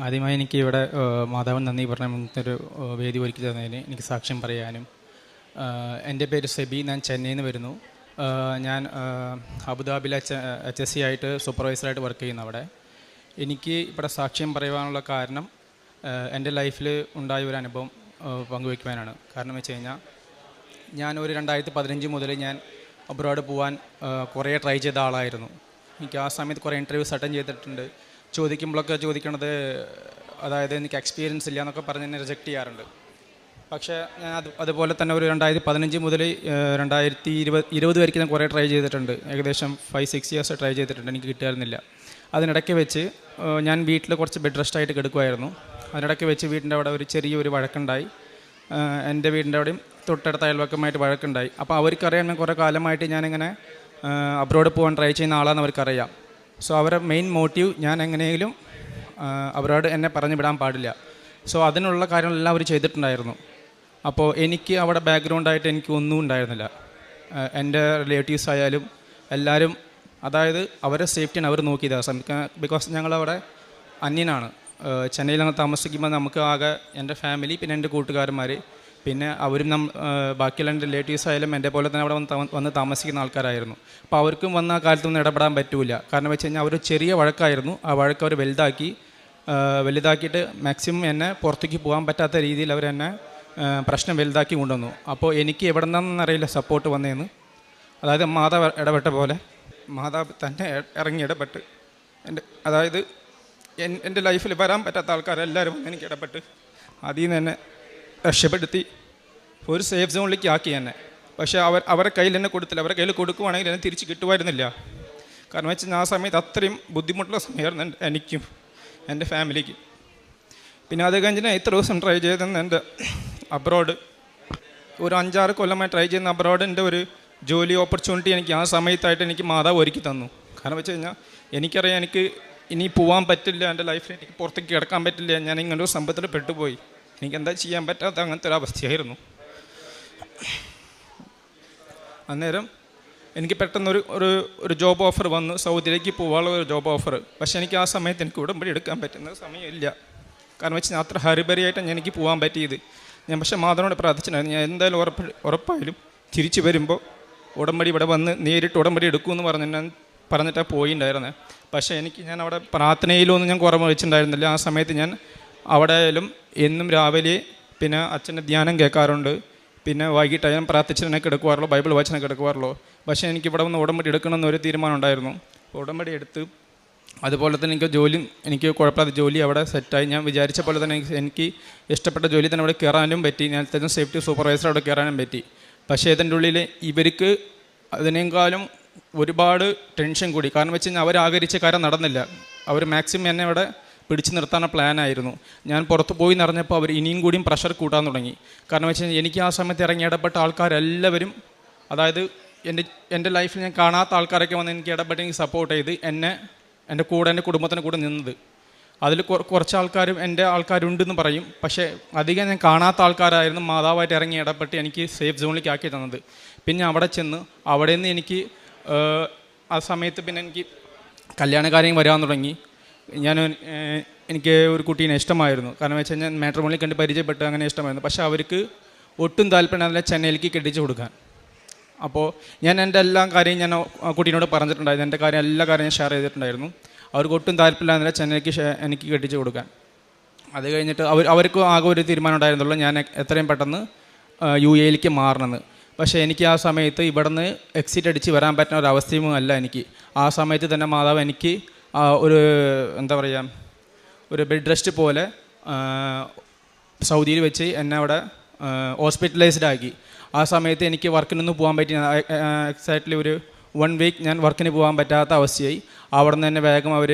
ആദ്യമായി എനിക്ക് ഇവിടെ മാധവൻ നന്ദി പറഞ്ഞ ഒരു വേദി ഒരുക്കി തന്നതിന് എനിക്ക് സാക്ഷ്യം പറയാനും. എൻ്റെ പേര് സെബി, ഞാൻ ചെന്നൈയിൽ നിന്ന് വരുന്നു. ഞാൻ അബുദാബിയിലെ HSC ആയിട്ട് സൂപ്പർവൈസറായിട്ട് വർക്ക് ചെയ്യുന്നു. അവിടെ എനിക്ക് ഇവിടെ സാക്ഷ്യം പറയുവാനുള്ള കാരണം എൻ്റെ ലൈഫിൽ ഉണ്ടായ ഒരു അനുഭവം പങ്കുവയ്ക്കുവാനാണ്. കാരണം വെച്ച് കഴിഞ്ഞാൽ ഞാനൊരു 2015 മുതൽ ഞാൻ അബ്രോഡ് പോകാൻ കുറേ ട്രൈ ചെയ്ത ആളായിരുന്നു. എനിക്ക് ആ സമയത്ത് കുറേ ഇൻ്റർവ്യൂസ് അറ്റൻഡ് ചെയ്തിട്ടുണ്ട്. ചോദിക്കുമ്പോഴൊക്കെ ചോദിക്കണത് അതായത് എനിക്ക് എക്സ്പീരിയൻസ് ഇല്ല എന്നൊക്കെ പറഞ്ഞ് എന്നെ റിജക്റ്റ് ചെയ്യാറുണ്ട്. പക്ഷേ ഞാൻ അതുപോലെ തന്നെ ഒരു 2015 മുതൽ 2020 വരെയ്ക്ക് ഞാൻ കുറേ ട്രൈ ചെയ്തിട്ടുണ്ട്. ഏകദേശം 5-6 ഇയേഴ്സ് ട്രൈ ചെയ്തിട്ടുണ്ട്, എനിക്ക് കിട്ടായിരുന്നില്ല. അതിനിടയ്ക്ക് വെച്ച് ഞാൻ വീട്ടിൽ കുറച്ച് ബെഡ് റെസ്റ്റായിട്ട് കിടക്കുമായിരുന്നു. അതിനിടയ്ക്ക് വെച്ച് വീടിൻ്റെ അവിടെ ഒരു ചെറിയൊരു വഴക്കുണ്ടായി. എൻ്റെ വീടിൻ്റെ അവിടെയും തൊട്ടടുത്ത അയൽവക്കമായിട്ട് വഴക്കുണ്ടായി. അപ്പോൾ അവർക്കറിയാം ഞാൻ കുറേ കാലമായിട്ട് ഞാനിങ്ങനെ അബ്രോഡ് പോകാൻ ട്രൈ ചെയ്യുന്ന ആളാണെന്ന് അവർക്കറിയാം. സോ അവരുടെ മെയിൻ മോട്ടീവ് ഞാൻ എങ്ങനെയെങ്കിലും അബ്രോഡ് എന്നെ പറഞ്ഞു വിടാൻ പാടില്ല. സോ അതിനുള്ള കാര്യങ്ങളെല്ലാം അവർ ചെയ്തിട്ടുണ്ടായിരുന്നു. അപ്പോൾ എനിക്ക് അവിടെ ബാക്ക്ഗ്രൗണ്ടായിട്ട് എനിക്ക് ഒന്നും ഉണ്ടായിരുന്നില്ല. എൻ്റെ റിലേറ്റീവ്സ് ആയാലും എല്ലാവരും, അതായത് അവരുടെ സേഫ്റ്റിയാണ് അവർ നോക്കിയത്. ബിക്കോസ് ഞങ്ങളവിടെ അന്യനാണ്. ചെന്നൈയിൽ താമസിക്കുമ്പോൾ നമുക്ക് ആകെ എൻ്റെ ഫാമിലി, പിന്നെ എൻ്റെ കൂട്ടുകാരന്മാർ, പിന്നെ അവരും ബാക്കിയുള്ള എൻ്റെ റിലേറ്റീവ്സ് ആയാലും എൻ്റെ പോലെ തന്നെ അവിടെ വന്ന് താമസിക്കുന്ന ആൾക്കാരായിരുന്നു. അപ്പോൾ അവർക്കും വന്ന ആ കാലത്തൊന്നും ഇടപെടാൻ പറ്റില്ല. കാരണം വെച്ച് കഴിഞ്ഞാൽ അവർ ചെറിയ വഴക്കായിരുന്നു. ആ വഴക്ക് അവർ വലുതാക്കിയിട്ട് മാക്സിമം എന്നെ പുറത്തേക്ക് പോകാൻ പറ്റാത്ത രീതിയിൽ അവരെന്നെ പ്രശ്നം വലുതാക്കി കൊണ്ടുവന്നു. അപ്പോൾ എനിക്ക് എവിടെ നിന്നറിയില്ല സപ്പോർട്ട് വന്നതെന്ന്. അതായത് മാതാവ് ഇടപെട്ട പോലെ മാതാവ് തന്നെ ഇറങ്ങി ഇടപെട്ട് അതായത് എൻ്റെ ലൈഫിൽ വരാൻ പറ്റാത്ത ആൾക്കാരെല്ലാവരും എനിക്ക് ഇടപെട്ട് അതിൽ നിന്ന് എന്നെ രക്ഷപ്പെടുത്തി ഒരു സേഫ് സോണിലേക്ക് ആക്കി എന്നെ. പക്ഷേ അവരുടെ കയ്യിൽ എന്നെ കൊടുത്തില്ല. അവരുടെ കയ്യിൽ കൊടുക്കുവാണെങ്കിൽ എന്നെ തിരിച്ച് കിട്ടുമായിരുന്നില്ല. കാരണം വെച്ചാൽ ആ സമയത്ത് അത്രയും ബുദ്ധിമുട്ടുള്ള സമയമായിരുന്നു എനിക്കും എൻ്റെ ഫാമിലിക്ക്. പിന്നെ അത് കഴിഞ്ഞ് ഞാൻ ഇത്ര ദിവസം ട്രൈ ചെയ്തെന്ന് എൻ്റെ അബ്രോഡ് ഒരു 5-6 കൊല്ലമായി ട്രൈ ചെയ്യുന്ന അബ്രോഡിൻ്റെ ഒരു ജോലി ഓപ്പർച്യൂണിറ്റി എനിക്ക് ആ സമയത്തായിട്ട് എനിക്ക് മാതാവ് ഒരുക്കി തന്നു. കാരണം വെച്ച് കഴിഞ്ഞാൽ എനിക്കറിയാം എനിക്ക് ഇനി പോകാൻ പറ്റില്ല, എൻ്റെ ലൈഫിൽ എനിക്ക് പുറത്തേക്ക് കിടക്കാൻ പറ്റില്ല, ഞാൻ ഇങ്ങനൊരു സംഭവത്തിൽ പെട്ടുപോയി, എനിക്ക് എന്താ ചെയ്യാൻ പറ്റാത്ത അങ്ങനത്തെ ഒരു അവസ്ഥയായിരുന്നു. അന്നേരം എനിക്ക് പെട്ടെന്നൊരു ഒരു ജോബ് ഓഫർ വന്നു, സൗദിയിലേക്ക് പോകാനുള്ള ഒരു ജോബ് ഓഫർ. പക്ഷേ എനിക്ക് ആ സമയത്ത് എനിക്ക് ഉടമ്പടി എടുക്കാൻ പറ്റുന്ന സമയമില്ല. കാരണം വെച്ചാൽ അത്ര ഹരിബരിയായിട്ടാണ് എനിക്ക് പോകാൻ പറ്റിയത്. ഞാൻ പക്ഷേ മാതാവിനോട് പ്രാർത്ഥിച്ചിട്ടുണ്ടായിരുന്നു, ഞാൻ എന്തായാലും ഉറപ്പായാലും തിരിച്ചു വരുമ്പോൾ ഉടമ്പടി ഇവിടെ വന്ന് നേരിട്ട് ഉടമ്പടി എടുക്കുമെന്ന് പറഞ്ഞിട്ടാണ് പോയിണ്ടായിരുന്നത്. പക്ഷേ ഞാൻ അവിടെ പ്രാർത്ഥനയിലൊന്നും ഞാൻ കുറവ് വെച്ചിട്ടുണ്ടായിരുന്നില്ല. ആ സമയത്ത് ഞാൻ അവിടെ ആയാലും എന്നും രാവിലെ പിന്നെ അച്ഛൻ്റെ ധ്യാനം കേൾക്കാറുണ്ട്, പിന്നെ വൈകിട്ട് ഞാൻ പ്രാർത്ഥിച്ചതിനെ കിടക്കുവാറുള്ളൂ, ബൈബിൾ വായിച്ചതിനെ കിടക്കുവാറുള്ളൂ. പക്ഷേ എനിക്കിവിടെ വന്ന് ഉടമ്പടി എടുക്കണമെന്നൊരു തീരുമാനം ഉണ്ടായിരുന്നു. ഉടമ്പടി എടുത്ത് അതുപോലെ തന്നെ എനിക്ക് കുഴപ്പമില്ലാത്ത ജോലി അവിടെ സെറ്റായി. ഞാൻ വിചാരിച്ച പോലെ തന്നെ എനിക്ക് ഇഷ്ടപ്പെട്ട ജോലി തന്നെ അവിടെ കയറാനും പറ്റി. ഞാൻ തന്നെ സേഫ്റ്റി സൂപ്പർവൈസർ അവിടെ കയറാനും പറ്റി. പക്ഷേ ഇതിൻ്റെ ഉള്ളിൽ ഇവർക്ക് അതിനേക്കാളും ഒരുപാട് ടെൻഷൻ കൂടി. കാരണം വെച്ച് കഴിഞ്ഞാൽ അവരാഗ്രഹിച്ച കാര്യം നടന്നില്ല. അവർ മാക്സിമം എന്നെ അവിടെ പിടിച്ചു നിർത്താനുള്ള പ്ലാനായിരുന്നു. ഞാൻ പുറത്ത് പോയി നിറഞ്ഞപ്പോൾ അവർ ഇനിയും കൂടിയും പ്രഷർ കൂട്ടാൻ തുടങ്ങി. കാരണം വെച്ച് കഴിഞ്ഞാൽ എനിക്ക് ആ സമയത്ത് ഇറങ്ങി ഇടപെട്ട ആൾക്കാരെല്ലാവരും, അതായത് എൻ്റെ ലൈഫിൽ ഞാൻ കാണാത്ത ആൾക്കാരൊക്കെ വന്ന് എനിക്ക് ഇടപെട്ട് എനിക്ക് സപ്പോർട്ട് ചെയ്ത് എൻ്റെ കുടുംബത്തിൻ്റെ കൂടെ നിന്നത്. അതിൽ കുറച്ച് ആൾക്കാരും എൻ്റെ ആൾക്കാരുണ്ടെന്ന് പറയും, പക്ഷേ അധികം ഞാൻ കാണാത്ത ആൾക്കാരായിരുന്നു മാതാവായിട്ട് ഇറങ്ങി ഇടപെട്ട് എനിക്ക് സേഫ് സോണിലേക്ക് ആക്കി തന്നത്. പിന്നെ അവിടെ ചെന്ന് അവിടെ നിന്ന് എനിക്ക് ആ സമയത്ത് പിന്നെ എനിക്ക് കല്യാണകാര്യം വരാൻ തുടങ്ങി. എനിക്ക് ഒരു കുട്ടീനെ ഇഷ്ടമായിരുന്നു. കാരണം വെച്ച് കഴിഞ്ഞാൽ മാട്രിമോണിയിൽ കണ്ട് പരിചയപ്പെട്ട് അങ്ങനെ ഇഷ്ടമായിരുന്നു. പക്ഷേ അവർക്ക് ഒട്ടും താല്പര്യമില്ല ചെന്നൈയിലേക്ക് കെട്ടിച്ചു കൊടുക്കാൻ. അപ്പോൾ ഞാൻ എൻ്റെ എല്ലാ കാര്യം ഞാൻ കുട്ടീനോട് പറഞ്ഞിട്ടുണ്ടായിരുന്നു, എൻ്റെ എല്ലാ കാര്യം ഞാൻ ഷെയർ ചെയ്തിട്ടുണ്ടായിരുന്നു. അവർക്ക് ഒട്ടും താല്പര്യമില്ലാന്നില്ല ചെന്നൈക്ക് എനിക്ക് കെട്ടിച്ചു കൊടുക്കാൻ. അത് കഴിഞ്ഞിട്ട് അവർക്ക് ആകെ ഒരു തീരുമാനം ഉണ്ടായിരുന്നുള്ളൂ, ഞാൻ എത്രയും പെട്ടെന്ന് UAE മാറണമെന്ന്. പക്ഷേ എനിക്ക് ആ സമയത്ത് ഇവിടുന്ന് എക്സിറ്റ് അടിച്ച് വരാൻ പറ്റുന്ന ഒരു അവസ്ഥയും അല്ല എനിക്ക്. ആ സമയത്ത് തന്നെ മാതാവ് എനിക്ക് ഒരു ഒരു ബെഡ് റെസ്റ്റ് പോലെ സൗദിയിൽ വെച്ച് എന്നെ അവിടെ ഹോസ്പിറ്റലൈസ്ഡ് ആക്കി. ആ സമയത്ത് എനിക്ക് വർക്കിനൊന്നും പോകാൻ പറ്റി. എക്സാക്ട്ലി ഒരു 1 വീക്ക് ഞാൻ വർക്കിന് പോകാൻ പറ്റാത്ത അവസ്ഥയായി. അവിടെ നിന്ന് തന്നെ വേഗം അവർ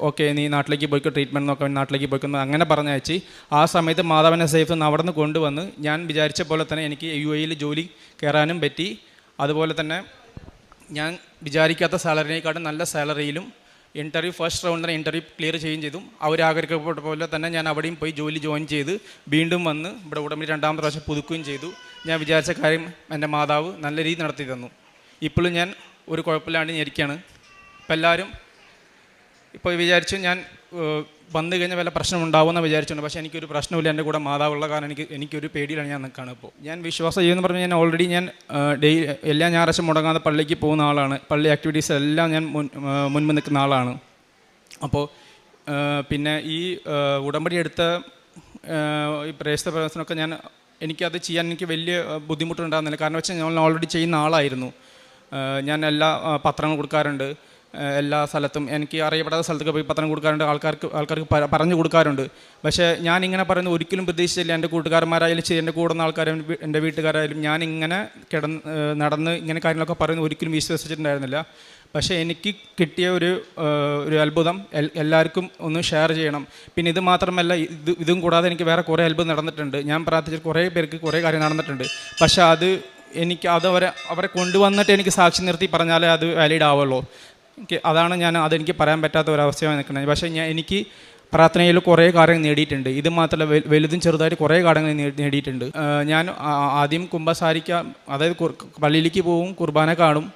ഓക്കെ നീ നാട്ടിലേക്ക് പോയിക്കോ, ട്രീറ്റ്മെൻറ്റ് നോക്കാൻ നാട്ടിലേക്ക് പോയിക്കുന്നു അങ്ങനെ പറഞ്ഞയച്ച് ആ സമയത്ത് മാതാവിനെ സേഫ് നിന്ന് അവിടെ നിന്ന് കൊണ്ടുവന്ന് ഞാൻ വിചാരിച്ച പോലെ തന്നെ എനിക്ക് UAE ജോലി കയറാനും പറ്റി. അതുപോലെ തന്നെ ഞാൻ വിചാരിക്കാത്ത സാലറിനേക്കാളും നല്ല സാലറിയിലും ഫസ്റ്റ് റൗണ്ട് തന്നെ ഇൻ്റർവ്യൂ ക്ലിയർ ചെയ്യുകയും ചെയ്തു. അവരാഗ്രഹിക്കപ്പെട്ട പോലെ തന്നെ ഞാൻ അവിടെയും പോയി ജോയിൻ ചെയ്ത് വീണ്ടും വന്ന് ഇവിടെ ഉടമ്പടി 2ാമത്തെ പ്രാവശ്യം പുതുക്കുകയും ചെയ്തു. ഞാൻ വിചാരിച്ച കാര്യം എൻ്റെ മാതാവ് നല്ല രീതിയിൽ നടത്തി തന്നു. ഇപ്പോഴും ഞാൻ ഒരു കുഴപ്പമില്ലാണ്ട് ഇരിക്കുകയാണ്. ഇപ്പം എല്ലാവരും ഇപ്പോൾ വിചാരിച്ചു ഞാൻ വന്നു കഴിഞ്ഞാൽ വല്ല പ്രശ്നം ഉണ്ടാവുമെന്ന് വിചാരിച്ചിട്ടുണ്ട്. പക്ഷേ എനിക്കൊരു പ്രശ്നമില്ല, എൻ്റെ കൂടെ മാതാവുള്ള കാരണം എനിക്കൊരു പേടിയിലാണ് ഞാൻ നിൽക്കുകയാണ്. ഇപ്പോൾ ഞാൻ വിശ്വാസം ചെയ്യുമെന്ന് പറഞ്ഞാൽ ഞാൻ ഓൾറെഡി എല്ലാ ഞായറാഴ്ച മുടങ്ങാതെ പള്ളിക്ക് പോകുന്ന ആളാണ്. പള്ളി ആക്ടിവിറ്റീസ് എല്ലാം ഞാൻ മുൻപ് നിൽക്കുന്ന ആളാണ്. അപ്പോൾ പിന്നെ ഈ ഉടമ്പടി എടുത്ത ഈ പ്രേക്ഷിത പ്രവർത്തനമൊക്കെ എനിക്കത് ചെയ്യാൻ എനിക്ക് വലിയ ബുദ്ധിമുട്ടുണ്ടാകുന്നില്ല. കാരണം വെച്ചാൽ ഞാൻ ഓൾറെഡി ചെയ്യുന്ന ആളായിരുന്നു. ഞാൻ എല്ലാ പത്രങ്ങൾ കൊടുക്കാറുണ്ട്, എല്ലാ സ്ഥലത്തും എനിക്ക് അറിയപ്പെടാത്ത സ്ഥലത്തൊക്കെ പോയി പത്രം കൊടുക്കാറുണ്ട്, ആൾക്കാർക്ക് പറഞ്ഞു കൊടുക്കാറുണ്ട്. പക്ഷേ ഞാനിങ്ങനെ പറയുന്നത് ഒരിക്കലും പ്രതീക്ഷിച്ചില്ല. എൻ്റെ കൂട്ടുകാരന്മാരായാലും ശരി, എൻ്റെ കൂടുന്ന ആൾക്കാരും എൻ്റെ വീട്ടുകാരായാലും ഞാനിങ്ങനെ നടന്ന് ഇങ്ങനെ കാര്യങ്ങളൊക്കെ പറയുന്നത് ഒരിക്കലും വിശ്വസിച്ചിട്ടുണ്ടായിരുന്നില്ല. പക്ഷേ എനിക്ക് കിട്ടിയ ഒരു അത്ഭുതം എല്ലാവർക്കും ഒന്ന് ഷെയർ ചെയ്യണം. പിന്നെ ഇത് മാത്രമല്ല, ഇതും കൂടാതെ എനിക്ക് വേറെ കുറേ അത്ഭുതം നടന്നിട്ടുണ്ട്. ഞാൻ പ്രാർത്ഥിച്ച കുറേ പേർക്ക് കുറേ കാര്യം നടന്നിട്ടുണ്ട്. പക്ഷേ എനിക്ക് അവരെ കൊണ്ടുവന്നിട്ട് എനിക്ക് സാക്ഷി നിർത്തി പറഞ്ഞാലേ അത് വാലിഡ് ആവുള്ളൂ. അതെനിക്ക് പറയാൻ പറ്റാത്ത ഒരവസ്ഥയാണ് നിൽക്കുന്നത്. പക്ഷേ എനിക്ക് പ്രാർത്ഥനയിൽ കുറേ കാര്യങ്ങൾ നേടിയിട്ടുണ്ട്. ഇത് മാത്രമല്ല, വലുതും ചെറുതായിട്ട് കുറേ കാര്യങ്ങൾ നേടിയിട്ടുണ്ട്. ഞാൻ ആദ്യം കുമ്പസാരിക്കാൻ, അതായത് പള്ളിയിലേക്ക് പോവും, കുർബാന കാണും,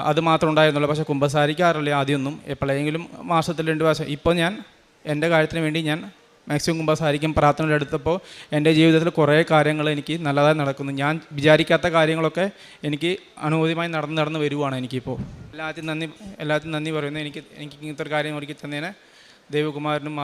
അത് മാത്രം ഉണ്ടായിരുന്നുള്ളൂ. പക്ഷേ കുമ്പസാരിക്കാറില്ല ആദ്യമൊന്നും, എപ്പോഴെങ്കിലും മാസത്തിൽ 2 പ്രാവശ്യം. ഇപ്പോൾ ഞാൻ എൻ്റെ കാര്യത്തിന് വേണ്ടി ഞാൻ മാക്സിമം കുമ്പസാരിക്കും. പ്രാർത്ഥനയുടെ അടുത്തപ്പോൾ എൻ്റെ ജീവിതത്തിൽ കുറേ കാര്യങ്ങൾ എനിക്ക് നല്ലതായി നടക്കുന്നു. ഞാൻ വിചാരിക്കാത്ത കാര്യങ്ങളൊക്കെ എനിക്ക് അനുഭൂതിയുമായി നടന്ന് വരുവാണ് എനിക്കിപ്പോൾ. എല്ലാത്തിനും നന്ദി പറയുന്നു. എനിക്ക് ഇങ്ങനത്തെ ഒരു കാര്യം ഒരുക്കി തന്നതിന് ദൈവകുമാരനും